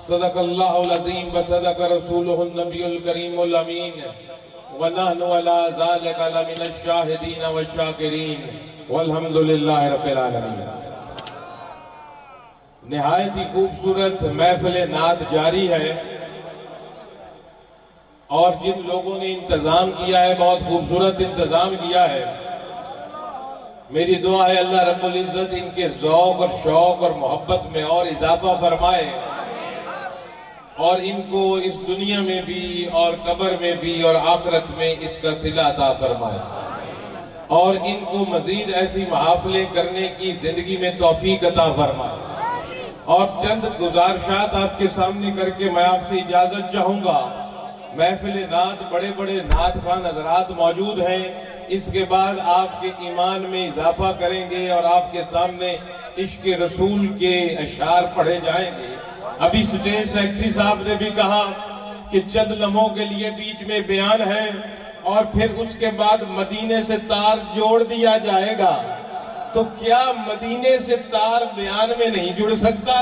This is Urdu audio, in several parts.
صدق اللہ العظیم وصدق رسولہ النبی الکریم الامین ونحن علی ذالک لمن الشاہدین والشاکرین والحمدللہ رب العالمین۔ نہایت ہی خوبصورت محفل نعت جاری ہے اور جن لوگوں نے انتظام کیا ہے بہت خوبصورت انتظام کیا ہے۔ میری دعا ہے اللہ رب العزت ان کے ذوق اور شوق اور محبت میں اور اضافہ فرمائے اور ان کو اس دنیا میں بھی اور قبر میں بھی اور آخرت میں اس کا صلہ عطا فرمائے اور ان کو مزید ایسی محافلیں کرنے کی زندگی میں توفیق عطا فرمائے۔ اور چند گزارشات آپ کے سامنے کر کے میں آپ سے اجازت چاہوں گا۔ محفل نعت بڑے بڑے نعت خان حضرات موجود ہیں، اس کے بعد آپ کے ایمان میں اضافہ کریں گے اور آپ کے سامنے عشق رسول کے اشعار پڑھے جائیں گے۔ ابھی سٹیج سیکٹری صاحب نے بھی کہا کہ چند لمحوں کے لیے بیچ میں بیان ہے اور پھر اس کے بعد مدینے سے تار جوڑ دیا جائے گا، تو کیا مدینے سے تار بیان میں نہیں جڑ سکتا؟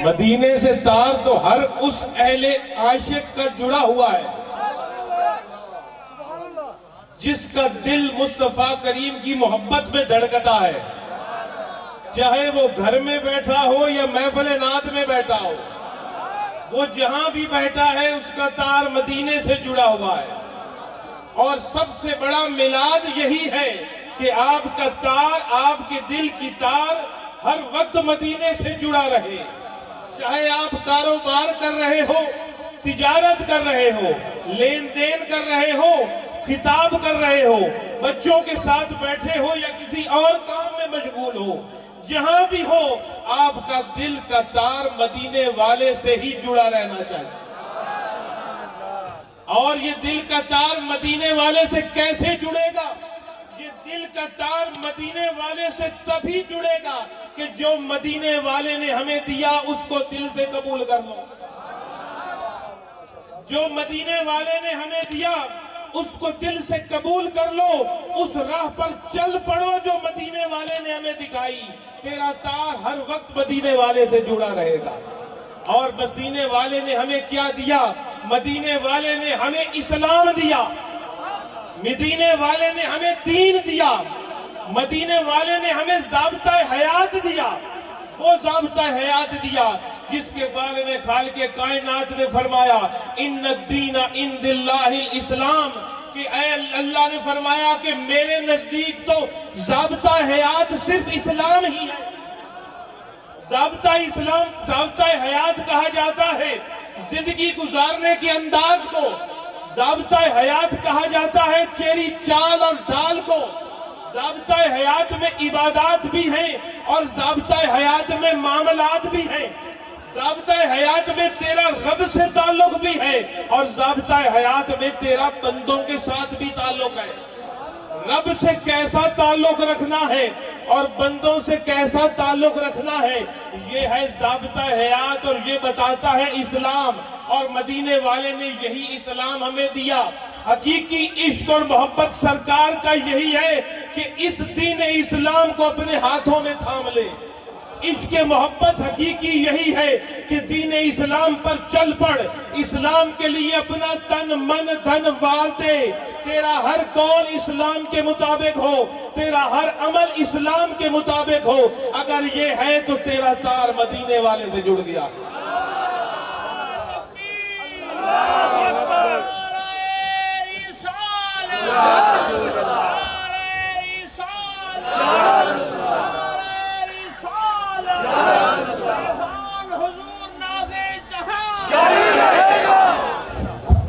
مدینے سے تار تو ہر اس اہل عاشق کا جڑا ہوا ہے جس کا دل مصطفیٰ کریم کی محبت میں دھڑکتا ہے، چاہے وہ گھر میں بیٹھا ہو یا محفل نعت میں بیٹھا ہو، وہ جہاں بھی بیٹھا ہے اس کا تار مدینے سے جڑا ہوا ہے۔ اور سب سے بڑا میلاد یہی ہے کہ آپ کا تار، آپ کے دل کی تار ہر وقت مدینے سے جڑا رہے، چاہے آپ کاروبار کر رہے ہو، تجارت کر رہے ہو، لین دین کر رہے ہو، خطاب کر رہے ہو، بچوں کے ساتھ بیٹھے ہو یا کسی اور کام میں مشغول ہو، جہاں بھی ہو آپ کا دل کا تار مدینے والے سے ہی جڑا رہنا چاہیے۔ اور یہ دل کا تار مدینے والے سے کیسے جڑے گا؟ یہ دل کا تار مدینے والے سے تبھی جڑے گا کہ جو مدینے والے نے ہمیں دیا اس کو دل سے قبول کر لو۔ جو مدینے والے نے ہمیں دیا اس کو دل سے قبول کر لو، اس راہ پر چل پڑو جو مدینے والے نے ہمیں دکھائی، تیرا تار ہر وقت مدینے والے سے جڑا رہے گا۔ اور مدینے والے نے ہمیں کیا دیا؟ مدینے والے نے ہمیں اسلام دیا، مدینے والے نے ہمیں دین دیا، مدینے والے نے ہمیں ضابطہ حیات دیا، وہ ضابطہ حیات دیا جس کے بارے میں خالق کائنات نے فرمایا ان الدین عند اللہ الاسلام، کہ اے اللہ نے فرمایا کہ میرے نزدیک تو ضابطہ حیات صرف اسلام ہی ہے۔ ضابطہ اسلام، ضابطہ حیات کہا جاتا ہے زندگی گزارنے کے انداز کو، ضابطہ حیات کہا جاتا ہے چیری چال اور ڈال کو، ضابطہ حیات میں عبادات بھی ہیں اور ضابطہ حیات میں معاملات بھی ہیں، ضابطہ حیات میں تیرا رب سے تعلق بھی ہے اور ضابطہ حیات میں تیرا بندوں کے ساتھ بھی تعلق ہے۔ رب سے کیسا تعلق رکھنا ہے اور بندوں سے کیسا تعلق رکھنا ہے، یہ ہے ضابطہ حیات اور یہ بتاتا ہے اسلام۔ اور مدینے والے نے یہی اسلام ہمیں دیا۔ حقیقی عشق اور محبت سرکار کا یہی ہے کہ اس دین اسلام کو اپنے ہاتھوں میں تھام لے۔ عشق محبت حقیقی یہی ہے کہ دین اسلام پر چل پڑ، اسلام کے لیے اپنا تن من دھن وار دے، تیرا ہر قول اسلام کے مطابق ہو، تیرا ہر عمل اسلام کے مطابق ہو۔ اگر یہ ہے تو تیرا تار مدینے والے سے جڑ گیا۔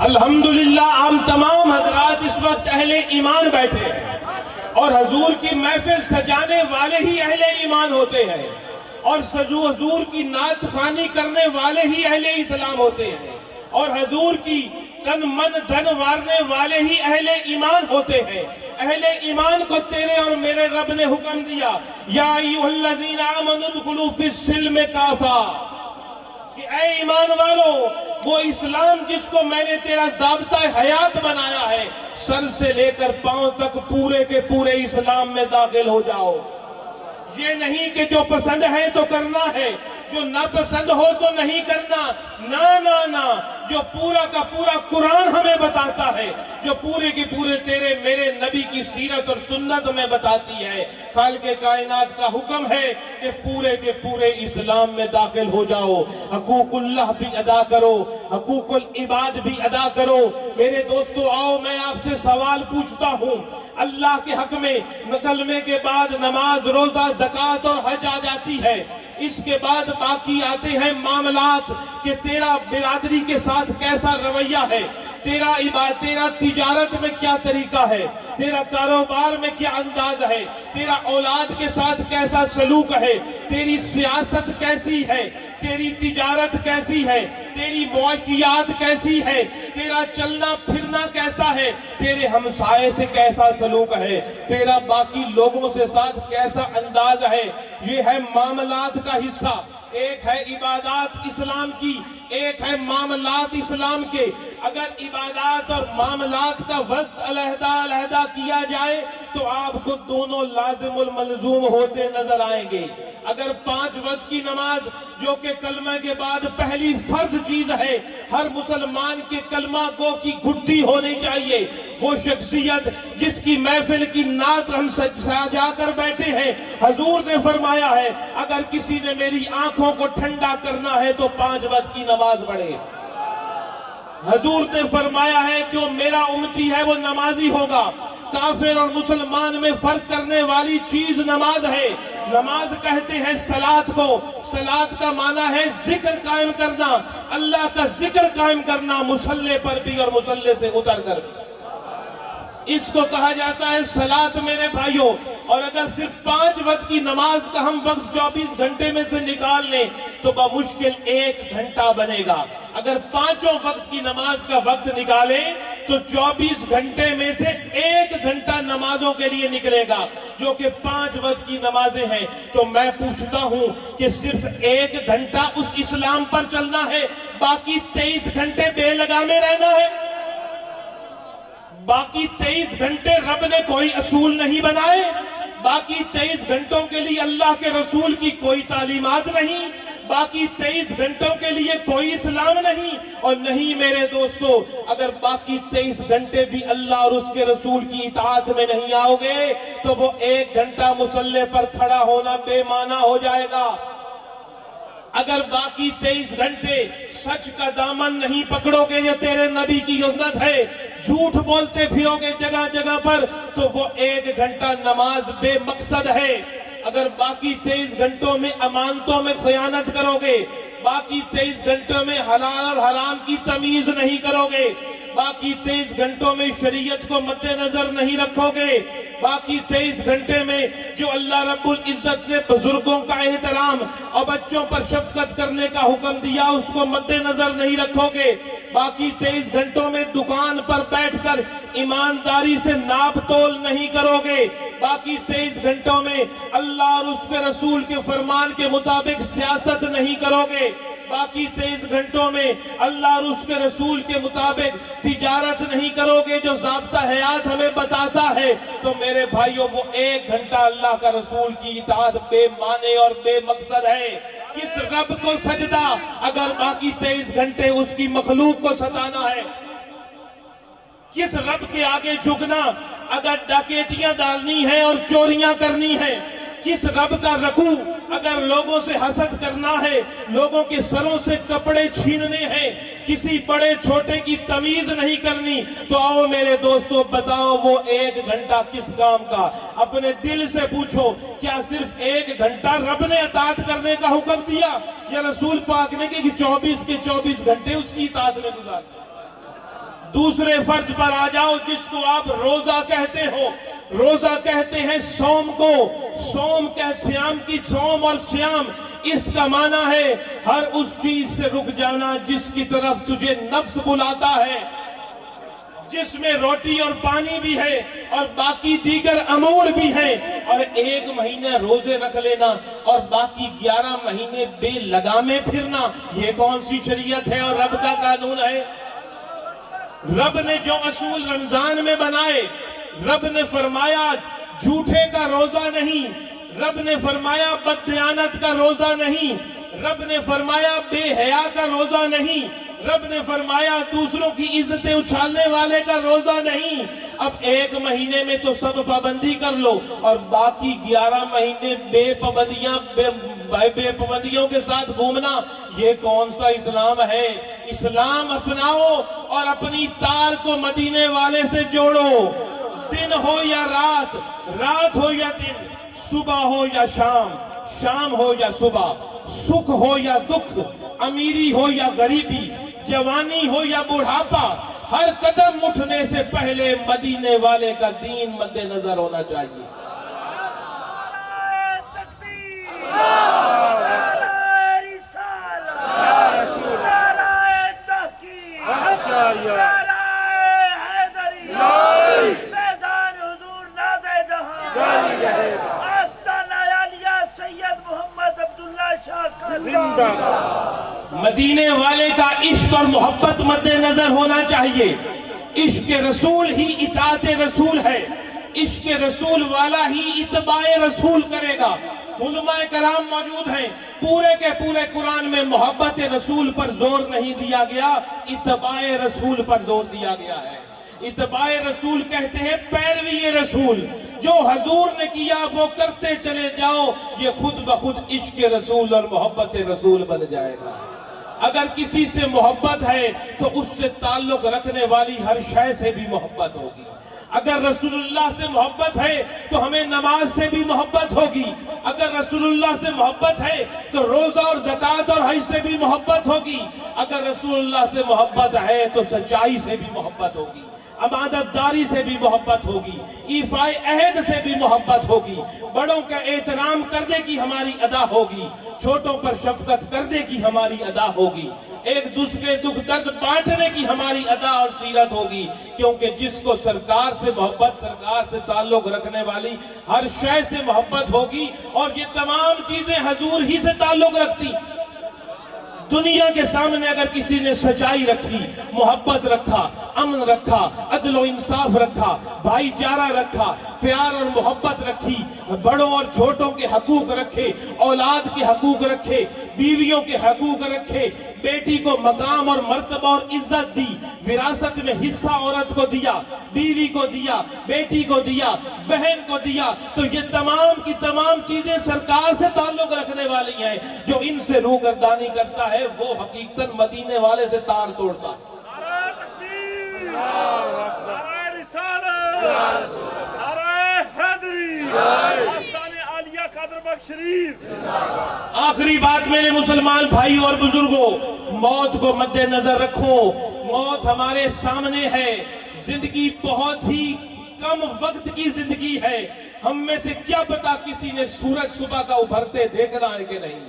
الحمدللہ ہم تمام حضرات اس وقت اہل ایمان بیٹھے ہیں اور حضور کی محفل سجانے والے ہی اہل ایمان ہوتے ہیں اور حضور کی نعت خوانی کرنے والے ہی اہل اسلام ہوتے ہیں اور حضور کی تن من دھن وارنے والے ہی اہل ایمان ہوتے ہیں۔ اہل ایمان کو تیرے اور میرے رب نے حکم دیا یا ایھا الذین آمنوا ادخلوا فی السلم کافہ، کہ اے ایمان والو، وہ اسلام جس کو میں نے تیرا ضابطہ حیات بنایا ہے، سر سے لے کر پاؤں تک پورے کے پورے اسلام میں داخل ہو جاؤ۔ یہ نہیں کہ جو پسند ہے تو کرنا ہے، جو ناپسند ہو تو نہیں کرنا، نہ جو پورا کا پورا قرآن ہمیں بتاتا ہے، جو پورے کے پورے تیرے میرے نبی کی سیرت اور سنت میں بتاتی ہے، خالق کائنات کا حکم ہے کہ پورے کے پورے اسلام میں داخل ہو جاؤ، حقوق اللہ بھی ادا کرو، حقوق العباد بھی ادا کرو۔ میرے دوستو آؤ، میں آپ سے سوال پوچھتا ہوں، اللہ کے حق میں کلمے کے بعد نماز، روزہ، زکوٰۃ اور حج آ جاتی ہے، اس کے بعد باقی آتے ہیں معاملات کہ تیرا برادری کے ساتھ کیسا رویہ ہے، تیرا تجارت میں کیا طریقہ ہے، تیرا کاروبار میں کیا انداز ہے، تیرا اولاد کے ساتھ کیسا سلوک ہے، تیری سیاست کیسی ہے، تیری تجارت کیسی ہے، تیری معاشیات کیسی ہے، تیرا چلنا پھرنا کیسا ہے، تیرے ہمسائے سے کیسا سلوک ہے، تیرا باقی لوگوں سے ساتھ کیسا انداز ہے۔ یہ ہے معاملات کا حصہ۔ ایک ہے عبادات اسلام کی، ایک ہے معاملات اسلام کے۔ اگر عبادات اور معاملات کا وقت علیحدہ کیا جائے تو آپ کو دونوں لازم الملزوم ہوتے نظر آئیں گے۔ اگر 5 وقت کی نماز جو کہ کلمہ کے بعد پہلی فرض چیز ہے، ہر مسلمان کے کلمہ گو کی گھٹی ہونی چاہیے، وہ شخصیت جس کی محفل کی نعت ہم سجا کر بیٹھے ہیں، حضور نے فرمایا ہے اگر کسی نے میری آنکھوں کو ٹھنڈا کرنا ہے تو 5 وقت کی نماز پڑھے۔ حضور نے فرمایا ہے جو میرا امتی ہے وہ نمازی ہوگا۔ کافر اور مسلمان میں فرق کرنے والی چیز نماز ہے۔ نماز کہتے ہیں صلاۃ کو، صلاۃ کا معنی ہے ذکر قائم کرنا، اللہ کا ذکر قائم کرنا، مصلی پر بھی اور مصلی سے اتر کر بھی، اس کو کہا جاتا ہے صلاۃ میرے بھائیوں۔ اور اگر صرف 5 وقت کی نماز کا ہم وقت 24 گھنٹے میں سے نکال لیں تو بمشکل 1 گھنٹہ بنے گا۔ اگر 5 وقت کی نماز کا وقت نکالیں تو 24 گھنٹے میں سے 1 گھنٹہ نمازوں کے لیے نکلے گا، جو کہ 5 وقت کی نمازیں ہیں۔ تو میں پوچھتا ہوں کہ صرف 1 گھنٹہ اس اسلام پر چلنا ہے، باقی 23 گھنٹے بے لگامے رہنا ہے؟ باقی 23 گھنٹے رب نے کوئی اصول نہیں بنائے، باقی 23 گھنٹوں کے لیے اللہ کے رسول کی کوئی تعلیمات نہیں، باقی 23 گھنٹوں کے لیے کوئی اسلام نہیں، اور نہیں میرے دوستو، اگر باقی 23 گھنٹے بھی اللہ اور اس کے رسول کی اطاعت میں نہیں آؤ گے تو وہ 1 گھنٹہ مصلی پر کھڑا ہونا بے معنی ہو جائے گا۔ اگر باقی 23 گھنٹے سچ کا دامن نہیں پکڑو گے، یہ تیرے نبی کی سنت ہے، جھوٹ بولتے پھرو گے جگہ جگہ پر تو وہ 1 گھنٹہ نماز بے مقصد ہے۔ اگر باقی 23 گھنٹوں میں امانتوں میں خیانت کرو گے، باقی 23 گھنٹوں میں حلال اور حرام کی تمیز نہیں کرو گے، باقی 23 گھنٹوں میں شریعت کو مد نظر نہیں رکھو گے، باقی 23 گھنٹے میں جو اللہ رب العزت نے بزرگوں کا احترام اور بچوں پر شفقت کرنے کا حکم دیا اس کو مد نظر نہیں رکھو گے، باقی 23 گھنٹوں میں دکان پر بیٹھ کر ایمانداری سے ناپ تول نہیں کرو گے، باقی 23 گھنٹوں میں اللہ اور اس کے رسول کے فرمان کے مطابق سیاست نہیں کرو گے، باقی 23 گھنٹوں میں اللہ اور اس کے رسول کے مطابق تجارت نہیں کرو گے جو ضابطہ حیات ہمیں بتاتا ہے، تو میرے بھائیوں وہ 1 گھنٹہ اللہ کا رسول کی اطاعت بے معنی اور بے مقصد ہے۔ کس رب کو سجدہ اگر باقی 23 گھنٹے اس کی مخلوق کو ستانا ہے؟ کس رب کے آگے جھکنا اگر ڈکیتیاں ڈالنی ہیں اور چوریاں کرنی ہیں؟ کس رب کا رکوع اگر لوگوں سے حسد کرنا ہے، لوگوں کے سروں سے کپڑے چھیننے ہیں، کسی بڑے چھوٹے کی تمیز نہیں کرنی، تو آؤ میرے دوستو بتاؤ وہ 1 گھنٹہ کس کام کا؟ اپنے دل سے پوچھو، کیا صرف 1 گھنٹہ رب نے اطاعت کرنے کا حکم دیا یا رسول پاک نے کہ 24 کے 24 گھنٹے اس کی اطاعت میں گزار؟ دوسرے فرض پر آ جاؤ جس کو آپ روزہ کہتے ہو۔ روزہ کہتے ہیں صوم کو، صوم کا صیام کی صوم اور صیام اس کا معنی ہے ہر اس چیز سے رک جانا جس کی طرف تجھے نفس بلاتا ہے۔ جس میں روٹی اور پانی بھی ہے اور باقی دیگر امور بھی ہیں، اور 1 مہینہ روزے رکھ لینا اور باقی 11 مہینے بے لگامے پھرنا، یہ کون سی شریعت ہے اور رب کا قانون ہے؟ رب نے جو اصول رمضان میں بنائے، رب نے فرمایا جھوٹے کا روزہ نہیں، رب نے فرمایا بددیانت کا روزہ نہیں، رب نے فرمایا بے حیا کا روزہ نہیں، رب نے فرمایا دوسروں کی عزتیں اچھالنے والے کا روزہ نہیں۔ اب 1 مہینے میں تو سب پابندی کر لو اور باقی 11 مہینے بے پابندیوں کے ساتھ گھومنا، یہ کون سا اسلام ہے؟ اسلام اپناؤ اور اپنی تار کو مدینے والے سے جوڑو، دن ہو یا رات، رات ہو یا دن، صبح ہو یا شام، شام ہو یا صبح، سکھ ہو یا دکھ، امیری ہو یا غریبی، جوانی ہو یا بڑھاپا، ہر قدم اٹھنے سے پہلے مدینے والے کا دین مد نظر ہونا چاہیے۔ مدینے والے کا عشق اور محبت مد نظر ہونا چاہیے۔ عشق رسول ہی اطاعت رسول ہے، عشق رسول والا ہی اتباع رسول کرے گا۔ علماء کرام موجود ہیں، پورے کے پورے قرآن میں محبت رسول پر زور نہیں دیا گیا، اتباع رسول پر زور دیا گیا ہے۔ اتباع رسول کہتے ہیں پیروی رسول، جو حضور نے کیا وہ کرتے چلے جاؤ، یہ خود بخود عشق رسول اور محبت رسول بن جائے گا۔ اگر کسی سے محبت ہے تو اس سے تعلق رکھنے والی ہر شے سے بھی محبت ہوگی۔ اگر رسول اللہ سے محبت ہے تو ہمیں نماز سے بھی محبت ہوگی۔ اگر رسول اللہ سے محبت ہے تو روزہ اور زکوٰۃ اور حج سے بھی محبت ہوگی۔ اگر رسول اللہ سے محبت ہے تو سچائی سے بھی محبت ہوگی، عبادت داری سے بھی محبت ہوگی، ایفائے عہد سے بھی محبت ہوگی، بڑوں کا احترام کرنے کی ہماری ادا ہوگی، چھوٹوں پر شفقت کرنے کی ہماری ادا ہوگی، ایک دوسرے کے دکھ درد بانٹنے کی ہماری ادا اور سیرت ہوگی، کیونکہ جس کو سرکار سے محبت، سرکار سے تعلق رکھنے والی ہر شے سے محبت ہوگی، اور یہ تمام چیزیں حضور ہی سے تعلق رکھتی۔ دنیا کے سامنے اگر کسی نے سچائی رکھی، محبت رکھا، امن رکھا، عدل و انصاف رکھا، بھائی چارہ رکھا، پیار اور محبت رکھی، بڑوں اور چھوٹوں کے حقوق رکھے، اولاد کے حقوق رکھے، بیویوں کے حقوق رکھے، بیٹی کو مقام اور مرتبہ اور عزت دی، وراثت میں حصہ عورت کو دیا، بیوی کو دیا، بیٹی کو دیا، بہن کو دیا، تو یہ تمام کی تمام چیزیں سرکار سے تعلق رکھنے والی ہیں۔ جو ان سے روگردانی کرتا ہے وہ حقیقتاً مدینے والے سے تار توڑتا ہے۔ آخری بات میرے مسلمان بھائی اور بزرگوں، موت کو مد نظر رکھو۔ موت ہمارے سامنے ہے، زندگی بہت ہی کم وقت کی زندگی ہے۔ ہم میں سے کیا پتا کسی نے سورج صبح کا ابھرتے دیکھنا ہے کہ نہیں؟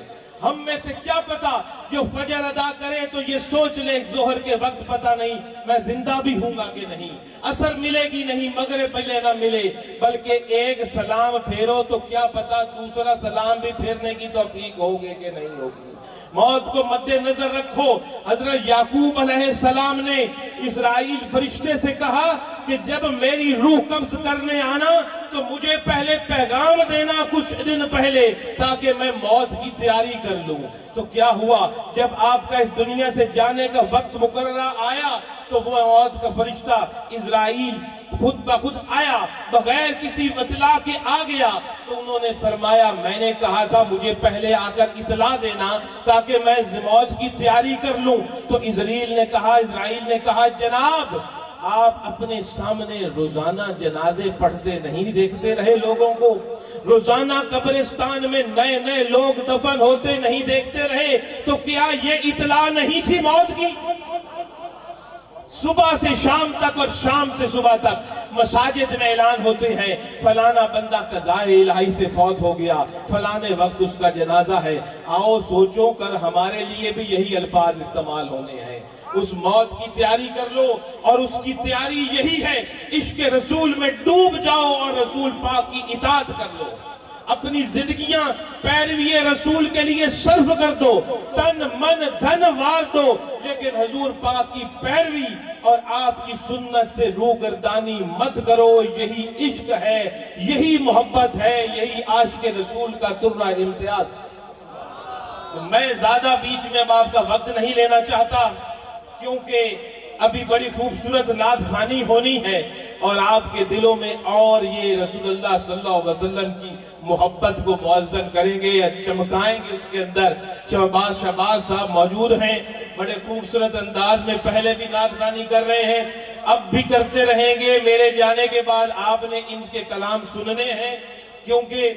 ہم میں سے کیا پتا جو فجر ادا کرے تو یہ سوچ لے ظہر کے وقت پتا نہیں میں زندہ بھی ہوں گا کہ نہیں، عصر ملے گی نہیں، مغرب پہلے نہ ملے، بلکہ ایک سلام پھیرو تو کیا پتا دوسرا سلام بھی پھیرنے کی توفیق ہوگی کہ نہیں ہوگی۔ موت کو مد نظر رکھو۔ حضرت یعقوب علیہ السلام نے اسرائیل فرشتے سے کہا کہ جب میری روح قبض کرنے آنا تو مجھے پہلے پیغام دینا کچھ دن پہلے، تاکہ میں موت کی تیاری کر لوں۔ تو کیا ہوا؟ جب آپ کا اس دنیا سے جانے کا وقت مقررہ آیا تو وہ موت کا فرشتہ اسرائیل خود بخود آیا، بغیر کسی اطلاع کے آ گیا۔ تو انہوں نے فرمایا میں نے کہا تھا مجھے پہلے آ کر اطلاع دینا تاکہ میں موت کی تیاری کر لوں۔ تو اسرائیل نے کہا جناب آپ اپنے سامنے روزانہ جنازے پڑھتے نہیں دیکھتے رہے لوگوں کو؟ روزانہ قبرستان میں نئے نئے لوگ دفن ہوتے نہیں دیکھتے رہے؟ تو کیا یہ اطلاع نہیں تھی موت کی؟ صبح سے شام تک اور شام سے صبح تک مساجد میں اعلان ہوتے ہیں فلانا بندہ قضائے الہی سے فوت ہو گیا، فلانے وقت اس کا جنازہ ہے۔ آؤ سوچو کر ہمارے لیے بھی یہی الفاظ استعمال ہونے ہیں۔ اس موت کی تیاری کر لو، اور اس کی تیاری یہی ہے عشق رسول میں ڈوب جاؤ اور رسول پاک کی اطاعت کر لو، اپنی زندگیاں پیروی رسول کے لیے صرف کر دو، تن من دھن وار دو، لیکن حضور پاک کی پیروی اور آپ کی سنت سے روگردانی مت کرو۔ یہی عشق ہے، یہی محبت ہے، یہی عاشق رسول کا درہ امتیاز۔ تو میں زیادہ بیچ میں اب آپ کا وقت نہیں لینا چاہتا، کیونکہ ابھی بڑی خوبصورت نعت خوانی ہونی ہے، اور آپ کے دلوں میں اور یہ رسول اللہ صلی اللہ علیہ وسلم کی محبت کو معزن کریں گے یا چمکائیں گے۔ اس کے اندر شہباز صاحب موجود ہیں، بڑے خوبصورت انداز میں پہلے بھی نعت خوانی کر رہے ہیں، اب بھی کرتے رہیں گے۔ میرے جانے کے بعد آپ نے ان کے کلام سننے ہیں، کیونکہ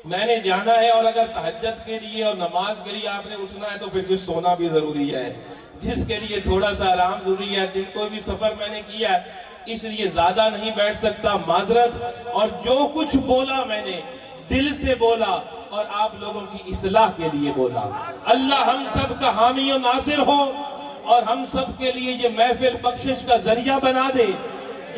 میں نے جانا ہے، اور اگر تہجد کے لیے اور نماز کے لیے آپ نے اٹھنا ہے تو پھر بھی سونا بھی ضروری ہے، جس کے لیے تھوڑا سا آرام ضروری ہے۔ دن کو بھی سفر میں نے کیا ہے، اس لیے زیادہ نہیں بیٹھ سکتا، معذرت۔ اور جو کچھ بولا میں نے دل سے بولا اور آپ لوگوں کی اصلاح کے لیے بولا۔ اللہ ہم سب کا حامی و ناصر ہو، اور ہم سب کے لیے یہ محفل بخشش کا ذریعہ بنا دے۔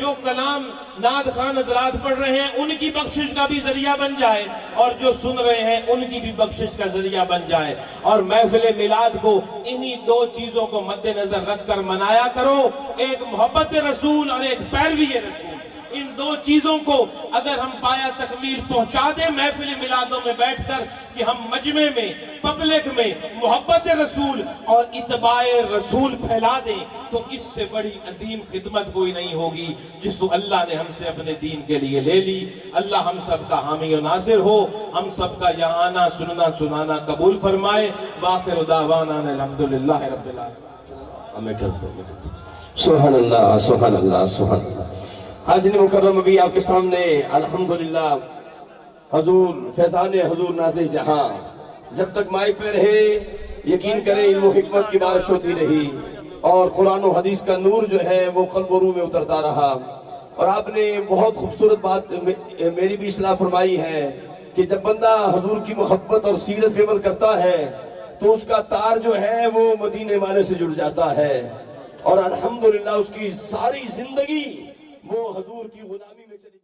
جو کلام نعت خوان حضرات پڑھ رہے ہیں ان کی بخشش کا بھی ذریعہ بن جائے، اور جو سن رہے ہیں ان کی بھی بخشش کا ذریعہ بن جائے، اور محفل میلاد کو انہی دو چیزوں کو مد نظر رکھ کر منایا کرو، ایک محبت رسول اور ایک پیروی رسول۔ ان دو چیزوں کو اگر ہم پایا تکمیل پہنچا دیں محفل میلادوں میں بیٹھ کر، کہ ہم مجمع میں پبلک میں محبت رسول اور اتباع رسول پھیلا دیں، تو اس سے بڑی عظیم خدمت کوئی نہیں ہوگی جس کو اللہ نے ہم سے اپنے دین کے لیے لے لی۔ اللہ ہم سب کا حامی و ناصر ہو، ہم سب کا یہاں آنا سننا سنانا قبول فرمائے۔ وآخر دعوانا الحمدللہ رب العالمین۔ سبحان اللہ سبحان اللہ سبحان اللہ۔ حاضرین مکرم، ابھی آپ کے سامنے الحمدللہ حضور فیضان حضور نازل جہاں جب تک مائک پہ رہے یقین کریں علم و حکمت کی بارش ہوتی رہی، اور قرآن و حدیث کا نور جو ہے وہ قلب و روح میں اترتا رہا۔ اور آپ نے بہت خوبصورت بات میری بھی اصلاح فرمائی ہے کہ جب بندہ حضور کی محبت اور سیرت پہ عمل کرتا ہے تو اس کا تار جو ہے وہ مدینے والے سے جڑ جاتا ہے، اور الحمدللہ اس کی ساری زندگی وہ حضور کی غلامی میں چلی